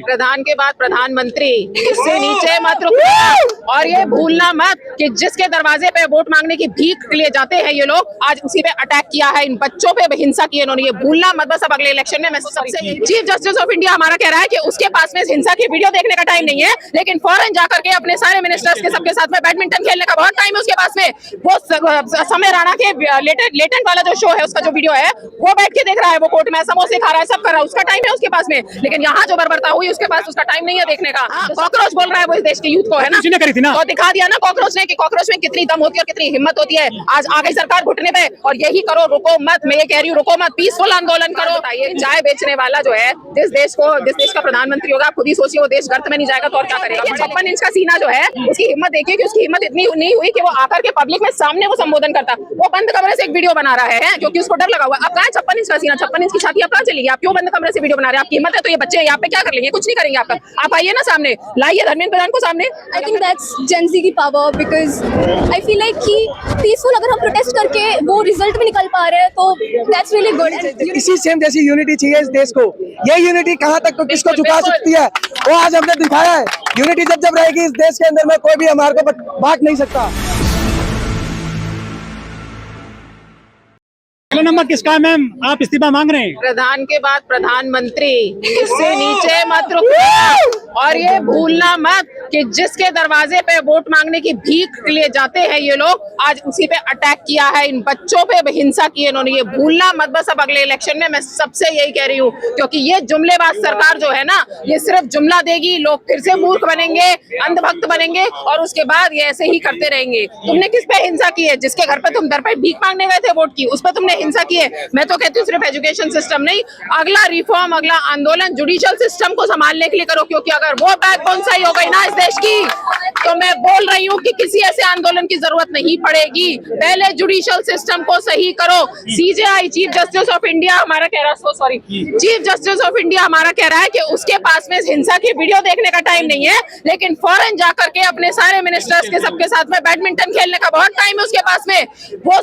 प्रधान के बाद प्रधानमंत्री, इससे नीचे मत रुको। और ये भूलना मत कि जिसके दरवाजे पे वोट मांगने की भीख के लिए जाते हैं ये लोग, आज उसी पे अटैक किया है, इन बच्चों पे हिंसा की इन्होंने। ये भूलना मत बस। अब अगले इलेक्शन में मैं सबसे चीफ जस्टिस ऑफ इंडिया हमारा कह रहा है कि उसके पास में हिंसा की वीडियो देखने का टाइम नहीं है, लेकिन फौरन जाकर के अपने सारे मिनिस्टर्स के सबके साथ में बैडमिंटन खेलने का बहुत टाइम है उसके पास में। वो समय राणा के लेटेंट वाला जो शो है उसका जो वीडियो है वो बैठ के देख रहा है, वो कोर्ट में समोसे खा रहा है, सब कर रहा है, उसका टाइम है उसके पास में। लेकिन यहाँ जो बर्बरता हुई उसके पास उसका टाइम नहीं है देखने का। कॉकरोच बोल रहा है वो इस देश के यूथ को, है ना, करी थी ना, तो दिखा दिया ना कॉकरोच ने कि कॉकरोच में कितनी दम होती है और कितनी हिम्मत होती है। आज आ गई सरकार घुटने पे, और यही करो, रुको मत। मैं ये कह रही हूँ रुको मत, पीसफुल आंदोलन करो। ये चाय बेचने वाला जो है जिस देश का प्रधानमंत्री होगा, खुद ही सोचिए वो देश गर्त में नहीं जाएगा तो और क्या करेगा। 56 इंच का सीना जो है उसकी हिम्मत देखिए कि उसकी हिम्मत इतनी नहीं हुई कि वो आकर के पब्लिक में सामने वो संबोधन करता। वो बंद कमरे से एक वीडियो बना रहा है क्योंकि उसको डर लगा हुआ। अब कहाँ 56 इंच का सीना, 56 इंच की छाती आप कहाँ चली गई? आप क्यों बंद कमरे से वीडियो बना रहे हैं? आपकी हिम्मत है तो ये बच्चे यहाँ पे क्या कर लेंगे? कुछ नहीं करेंगे आपका। आप आइए ना सामने, लाइए धर्मेंद्र प्रधान को सामने। आई थिंक दैट्स जेन ज़ी की power, because I feel like कि पीसफुल अगर हम प्रोटेस्ट करके वो रिजल्ट में निकल पा रहे हैं तो दैट्स रियली गुड। इसी सेम जैसी यूनिटी चाहिए इस देश को। ये यूनिटी कहाँ तक तो किसको झुका सकती है वो आज हमने दिखाया है। यूनिटी जब रहेगी इस देश के अंदर में कोई भी हमारे को बांट नहीं सकता। पहला नंबर किसका है मैम? आप इस्तीफा मांग रहे हैं? प्रधान के बाद प्रधानमंत्री, इससे नीचे मत रुको। और ये भूलना मत कि जिसके दरवाजे पे वोट मांगने की भीख के लिए जाते हैं ये लोग, आज उसी पे अटैक किया है, इन बच्चों पे हिंसा की इन्होंने। ये भूलना मत बस। अब अगले इलेक्शन में मैं सबसे यही कह रही हूँ, क्योंकि ये जुमलेबाज सरकार जो है ना, ये सिर्फ जुमला देगी, लोग फिर से मूर्ख बनेंगे, अंधभक्त बनेंगे और उसके बाद ये ऐसे ही करते रहेंगे। तुमने किस पे हिंसा की है? जिसके घर पे तुम दर पे भीख मांगने गए थे वोट की, उस पर तुमने हिंसा की है। मैं तो कहती हूँ सिर्फ एजुकेशन सिस्टम नहीं, अगला रिफॉर्म, अगला आंदोलन जुडिशियल सिस्टम को संभालने के लिए करो, क्योंकि अगर वो बैकबोन सही हो गई ना इस देश की, तो मैं बोल रही हूँ कि किसी ऐसे आंदोलन की जरूरत नहीं पड़ेगी। पहले जुडिशियल सिस्टम को सही करो। CJI, chief justice of India हमारा कह रहा है, चीफ जस्टिस ऑफ इंडिया हमारा कह रहा है कि उसके पास में हिंसा की वीडियो देखने का टाइम नहीं है, लेकिन फौरन जाकर के अपने सारे मिनिस्टर्स के सबके साथ में बैडमिंटन खेलने का बहुत टाइम है उसके पास में। वो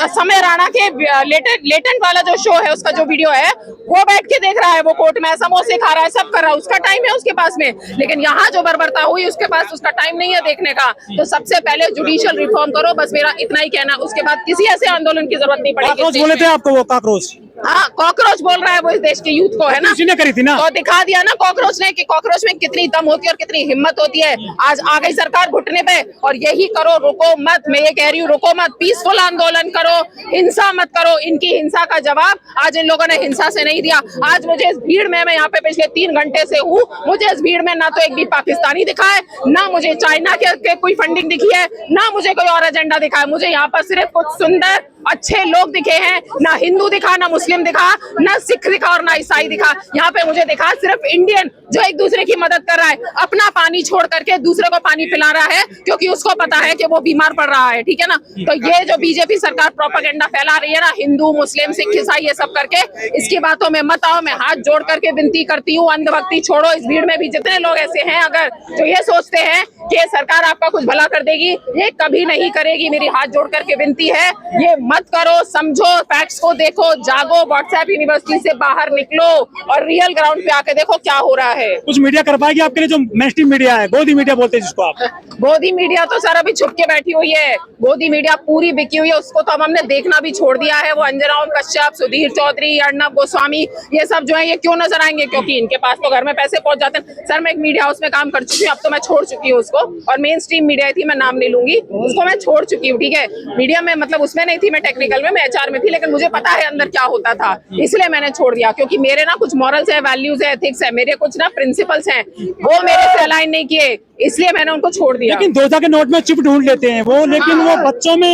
समय राणा के लेटेंट वाला जो शो है उसका जो वीडियो है वो बैठ के देख रहा है, वो कोर्ट में समोसे खा रहा है, सब कर रहा है, उसका टाइम है उसके पास में। लेकिन यहाँ जो बर्बरता हुई उसके पास उसका टाइम नहीं है देखने का। तो सबसे पहले जुडिशियल रिफॉर्म करो, बस मेरा इतना ही कहना। उसके बाद किसी ऐसे आंदोलन की जरूरत नहीं पड़ेगी। बोले थे आपको वो कॉकरोच? हाँ, कॉकरोच बोल रहा है वो इस देश के यूथ को, है ना, उसी ने करी थी ना, तो दिखा दिया ना कॉकरोच ने कि कॉकरोच में कितनी दम होती है और कितनी हिम्मत होती है। आज आ गई सरकार घुटने पे, और यही करो, रुको मत। मैं ये कह रही हूँ रुको मत, पीसफुल आंदोलन करो, हिंसा मत करो। इनकी हिंसा का जवाब आज इन लोगों ने हिंसा से नहीं दिया। आज मुझे इस भीड़ में, मैं यहाँ पे पिछले 3 घंटे से हूँ, मुझे इस भीड़ में ना तो एक भी पाकिस्तानी दिखा है, ना मुझे चाइना के कोई फंडिंग दिखी है, ना मुझे कोई और एजेंडा दिखा है। मुझे यहाँ पर सिर्फ कुछ सुंदर अच्छे लोग दिखे हैं। ना हिंदू दिखा, ना मुस्लिम दिखा, ना सिख दिखा और ना ईसाई दिखा। यहाँ पे मुझे दिखा सिर्फ इंडियन जो एक दूसरे की मदद कर रहा है, अपना पानी छोड़ करके दूसरे को पानी पिला रहा है, क्योंकि उसको पता है कि वो बीमार पड़ रहा है। ठीक है ना, तो ये जो बीजेपी सरकार प्रोपेगेंडा फैला रही है ना, हिंदू मुस्लिम सिख ईसाई ये सब करके, इसकी बातों में मत आओ। मैं हाथ जोड़ करके विनती करती हूँ, अंधभक्ति छोड़ो। इस भीड़ में भी जितने लोग ऐसे हैं अगर जो ये सोचते हैं कि सरकार आपका कुछ भला कर देगी, ये कभी नहीं करेगी। मेरी हाथ जोड़ करके विनती है, ये मत करो। समझो, फैक्ट्स को देखो, जागो, व्हाट्सएप यूनिवर्सिटी से बाहर निकलो और रियल ग्राउंड पे आके देखो क्या हो रहा है। कुछ मीडिया कर पाएगी आपके लिए जो मेनस्ट्रीम मीडिया है, गोदी मीडिया बोलते हैं जिसको आप? गोदी मीडिया तो सर अभी छुप के बैठी हुई है। गोदी मीडिया पूरी बिकी हुई है, उसको तो हमने देखना भी छोड़ दिया है। वो अंजना ओम कश्यप, सुधीर चौधरी, अर्नब गोस्वामी, ये सब जो है ये क्यों नजर आएंगे? क्योंकि इनके पास तो घर में पैसे पहुंच जाते हैं। सर मैं एक मीडिया हाउस में काम कर चुकी हूँ, अब तो मैं छोड़ चुकी हूँ उसको, और मेन स्ट्रीम मीडिया थी, मैं नाम नहीं लूंगी, उसको मैं छोड़ चुकी हूँ। ठीक है, मीडिया में मतलब उसमें नहीं थी, मैं टेक्निकल में, मैं एचआर में थी, लेकिन मुझे पता है अंदर क्या होता था, इसलिए मैंने छोड़ दिया। क्योंकि मेरे ना कुछ मॉरल्स है, वैल्यूज है, एथिक्स है, मेरे कुछ ना प्रिंसिपल्स हैं, वो मेरे से अलाइन नहीं किए, इसलिए मैंने उनको छोड़ दिया। लेकिन 2000 के नोट में चिप ढूंढ लेते हैं वो, लेकिन वो बच्चों में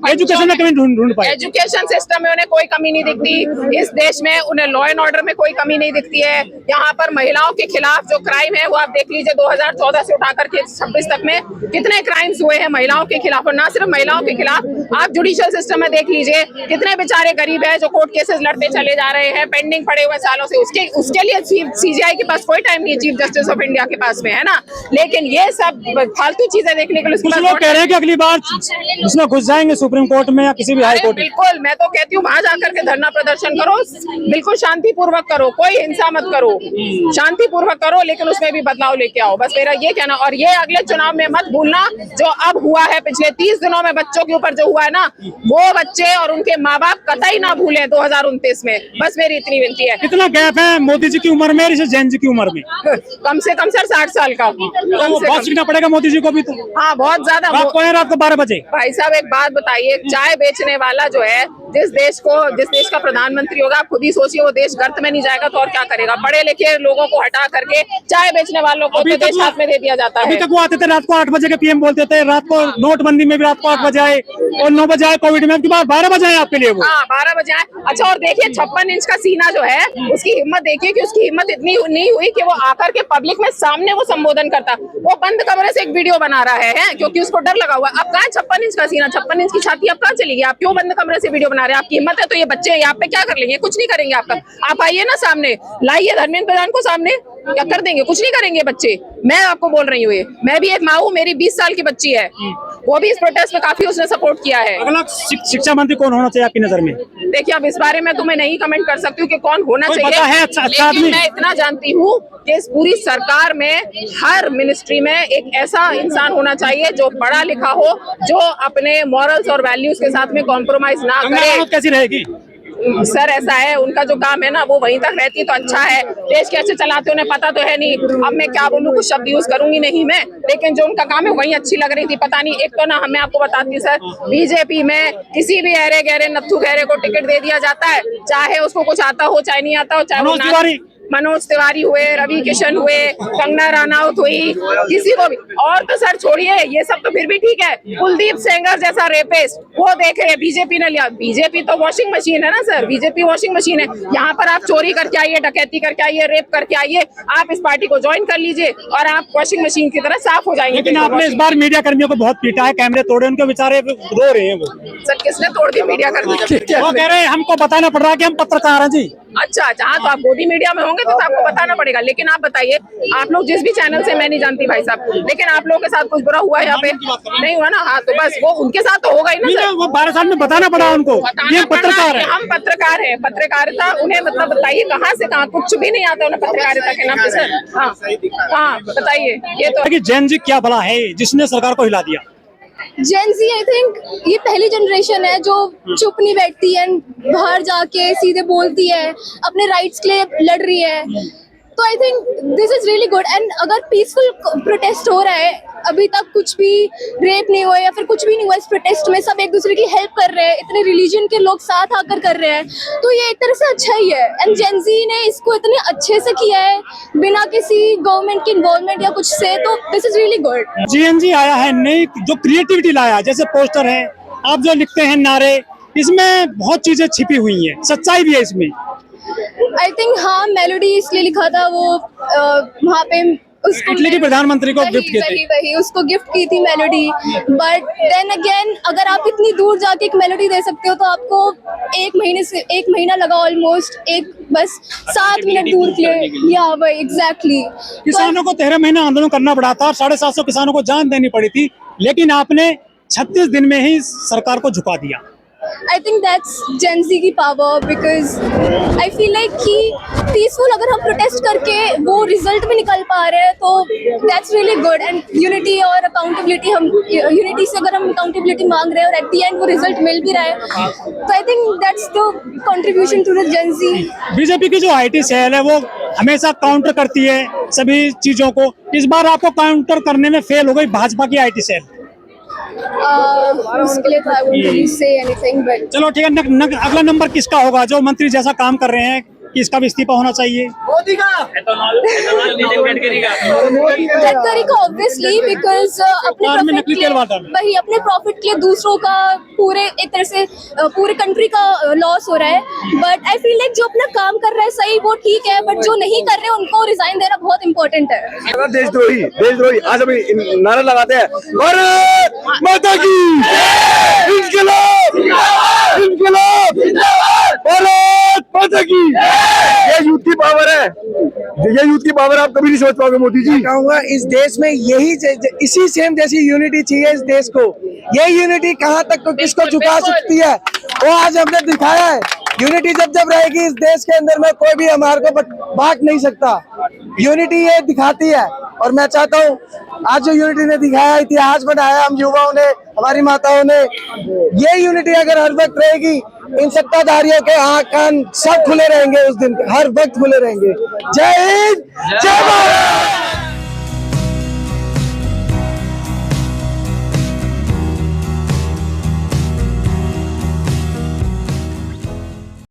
एजुकेशन में कमी ढूंढ पाए। एजुकेशन सिस्टम में उन्हें कोई कमी नहीं दिखती। इस देश में उन्हें लॉ एंड ऑर्डर में कोई कमी नहीं दिखती है। यहाँ पर महिलाओं के खिलाफ जो क्राइम है वो आप देख लीजिए, 2014 से उठाकर के 26 तक में कितने क्राइम्स हुए हैं महिलाओं के खिलाफ। और ना सिर्फ महिलाओं के खिलाफ, आप जुडिशियल सिस्टम में देख लीजिए कितने बेचारे गरीब है जो कोर्ट केसेस लड़ते चले जा रहे हैं, पेंडिंग पड़े हुए सालों से। उसके लिए सीजीआई के पास कोई टाइम नहीं है, चीफ जस्टिस ऑफ इंडिया के पास में, है ना। लेकिन ये सब फालतू चीजें देखने के लिए कुछ लोग कह रहे हैं कि अगली बार इसमें घुस जाएंगे सुप्रीम कोर्ट में या किसी भी हाई कोर्ट में। बिल्कुल, मैं तो कहती हूँ वहां जाकर के धरना प्रदर्शन करो, बिल्कुल शांतिपूर्वक करो, कोई हिंसा मत करो, शांतिपूर्वक करो, लेकिन उसमें भी बदलाव लेके आओ। बस मेरा ये कहना। और ये अगले चुनाव में मत भूलना जो अब हुआ है पिछले 30 दिनों में बच्चों के ऊपर जो हुआ है ना, वो बच्चे और उनके माँ बाप कतई ना भूलें 2029 में। बस मेरी इतनी विनती है। कितना गैप है मोदी जी की उम्र में और इसे जैन जी की उम्र में? कम से कम सर 60 साल का, कम से बहुत सीखना पड़ेगा मोदी जी को भी। तो हाँ, बहुत ज्यादा। रात को 12 बजे। भाई साहब एक बात बताइए, चाय बेचने वाला जो है, जिस देश का प्रधानमंत्री होगा, आप खुद ही सोचिए, वो देश गर्त में नहीं जाएगा तो और क्या करेगा। पढ़े लिखे लोगों को हटा करके चाय बेचने वालों को तो देश हाथ में दे दिया जाता है। अभी तक वो आते थे रात को 8 बजे के पीएम बोलते थे, रात को नोटबंदी में भी रात को 8 बजे आए और 9 बजे आए कोविड में, अब की बार 12 बजे आए आपके लिए वो। हाँ, 12 बजे आए। अच्छा, और देखिए 56 इंच का सीना जो है, उसकी हिम्मत देखिए कि उसकी हिम्मत इतनी नहीं हुई कि वो आकर के पब्लिक में सामने वो संबोधन करता। वो बंद कमरे से एक वीडियो बना रहा है क्योंकि उसको डर लगा हुआ। अब कहाँ 56 इंच का सीना, 56 इंच की छाती अब कहाँ चली गई? आप क्यों बंद कमरे से वीडियो बना रहे हैं? आपकी हिम्मत है तो ये बच्चे यहाँ पे क्या कर लेंगे? कुछ नहीं करेंगे आपका। आप आइए ना सामने, लाइए धर्मेंद्र प्रधान को सामने, क्या कर देंगे? कुछ नहीं करेंगे बच्चे। मैं आपको बोल रही हूँ, ये मैं भी एक माँ हूँ, मेरी 20 साल की बच्ची है, वो भी इस प्रोटेस्ट में काफी उसने सपोर्ट किया है। अगला शिक्षा मंत्री कौन होना चाहिए आपकी नजर में? देखिए, अब इस बारे में तो मैं नहीं कमेंट कर सकती हूँ कि कौन होना चाहिए, अच्छा लेकिन मैं इतना जानती हूँ कि इस पूरी सरकार में हर मिनिस्ट्री में एक ऐसा इंसान होना चाहिए जो पढ़ा लिखा हो, जो अपने मॉरल्स और वैल्यूज के साथ में कॉम्प्रोमाइज ना करे। कैसी रहेगी सर? ऐसा है, उनका जो काम है ना वो वहीं तक रहती तो अच्छा है। देश कैसे चलाते उन्हें पता तो है नहीं। अब मैं क्या बोलूँ, कुछ शब्द यूज करूंगी नहीं मैं, लेकिन जो उनका काम है वही अच्छी लग रही थी। पता नहीं, एक तो ना मैं आपको बताती हूँ सर, बीजेपी में किसी भी अरे गहरे नत्थु गहरे को टिकट दे दिया जाता है, चाहे उसको कुछ आता हो चाहे नहीं आता हो, चाहे मनोज तिवारी हुए, रवि किशन हुए, कंगना रनौत हुई, किसी को भी। और तो सर छोड़िए, ये सब तो फिर भी ठीक है। कुलदीप सेंगर जैसा रेपिस्ट वो देख रहे, बीजेपी ने लिया। बीजेपी तो वॉशिंग मशीन है ना सर, बीजेपी वॉशिंग मशीन है। यहाँ पर आप चोरी करके आइए, डकैती करके आइए, रेप करके आइए, आप इस पार्टी को ज्वाइन कर लीजिए और आप वॉशिंग मशीन की तरह साफ हो जाएंगे। लेकिन आपने इस बार मीडिया कर्मियों को बहुत पीटा है, कैमरे तोड़े, उनके बेचारे रो रहे हैं वो। सर किसने तोड़ दिया मीडिया कर्मी? वो कह रहे हैं हमको बताना पड़ रहा है कि हम पत्रकार हैं जी। अच्छा, हाँ, तो आप मोदी मीडिया में होंगे तो आपको बताना पड़ेगा। लेकिन आप बताइए, आप लोग जिस भी चैनल से, मैं नहीं जानती भाई साहब, लेकिन आप लोगों के साथ कुछ बुरा हुआ है यहाँ पे? नहीं हुआ ना? हाँ, तो बस वो उनके साथ तो होगा ही ना सर। वो 12 साल में बताना पड़ा उनको, ये पत्रकार है। हम पत्रकार हैं, पत्रकारिता उन्हें मतलब बताइए कहाँ से कहाँ, कुछ भी नहीं आता उन्हें पत्रकारिता के नाम पे सर। हाँ, बताइए। ये तो जैन जी क्या भला है जिसने सरकार को हिला दिया? जेन जी आई थिंक ये पहली जनरेशन है जो चुप नहीं बैठती है, बाहर जाके सीधे बोलती है, अपने राइट्स के लिए लड़ रही है। तो I think this is really good. And अगर पीसफुल प्रोटेस्ट हो रहा है, अभी तक कुछ भी रेप नहीं हुआ या फिर कुछ भी नहीं हुआ इस प्रोटेस्ट में, सब एक दूसरे की हेल्प कर रहे हैं, इतने रिलीजन के लोग साथ आकर कर रहे हैं, तो ये एक तरह से अच्छा ही है। एंड जेन जी ने इसको इतने अच्छे से किया है बिना किसी गवर्नमेंट की इन्वॉल्वमेंट या कुछ से, तो this is really good. GNG आया है, नई जो क्रिएटिविटी लाया, जैसे पोस्टर है, आप जो लिखते हैं नारे, इसमें बहुत चीजें छिपी हुई हैं, सच्चाई भी है इसमें। आई थिंक हाँ, मेलोडी इसलिए लिखा था वो वहाँ पे उसको इटली के प्रधानमंत्री को गिफ्ट की थी। वही उसको गिफ्ट की थी मेलोडी। बट देन अगेन अगर आप इतनी दूर जाके एक मेलोडी दे सकते हो तो आपको 1 महीना लगा ऑलमोस्ट, एक बस 7 मिनट दूर के लिए। या वही एग्जैक्टली। किसानों को 13 महीना आंदोलन करना पड़ा था और 750 किसानों को जान देनी पड़ी थी, लेकिन आपने 36 दिन में ही सरकार को झुका दिया। I think that's Gen Z की power because I feel like कि peaceful अगर हम protest करके वो result में निकल पा रहे हैं तो that's really good। and unity और accountability, हम unity से अगर हम accountability मांग रहे हैं और at the end वो result मिल भी रहा है, तो I think that's the contribution to the Gen Z। BJP की जो IT सेल है वो हमेशा काउंटर करती है सभी चीजों को, इस बार आपको काउंटर करने में फेल हो गई भाजपा की IT सेल। उसके लिए तो I won't really say anything, but चलो ठीक है, अगला नंबर किसका होगा जो मंत्री जैसा काम कर रहे हैं, कि इसका भी इस्तीफा होना चाहिए? मोदी का। गडकरी का ऑब्वियसली बिकॉज अपने कार में प्रॉफिट नकली के तेल बांटा है। वही अपने प्रॉफिट के लिए दूसरों का पूरे एक तरह से पूरे कंट्री का लॉस हो रहा है बट आई फील लाइक जो अपना काम कर रहा है सही वो ठीक है बट जो नहीं कर रहे उनको रिजाइन देना बहुत इंपॉर्टेंट है। देशद्रोही आज अभी नारा लगाते हैं भारत माता की इंकलाब इंकलाब भारत माता की। ये यूथ की पावर है, ये यूथ की पावर आप कभी नहीं सोच पाओगे मोदी जी। कहूँगा इस देश में यही इसी सेम जैसी यूनिटी चाहिए इस देश को। ये यूनिटी कहाँ तक को किसको झुका सकती है वो आज हमने दिखाया है। यूनिटी जब जब रहेगी इस देश के अंदर में कोई भी हमारे को बांट नहीं सकता। यूनिटी ये दिखाती है और मैं चाहता हूँ आज जो यूनिटी ने दिखाया इतिहास बनाया हम युवाओं ने हमारी माताओं ने, ये यूनिटी अगर हर वक्त रहेगी इन सत्ताधारियों के आँख कान सब खुले रहेंगे उस दिन हर वक्त खुले रहेंगे। जय हिंद जय भारत।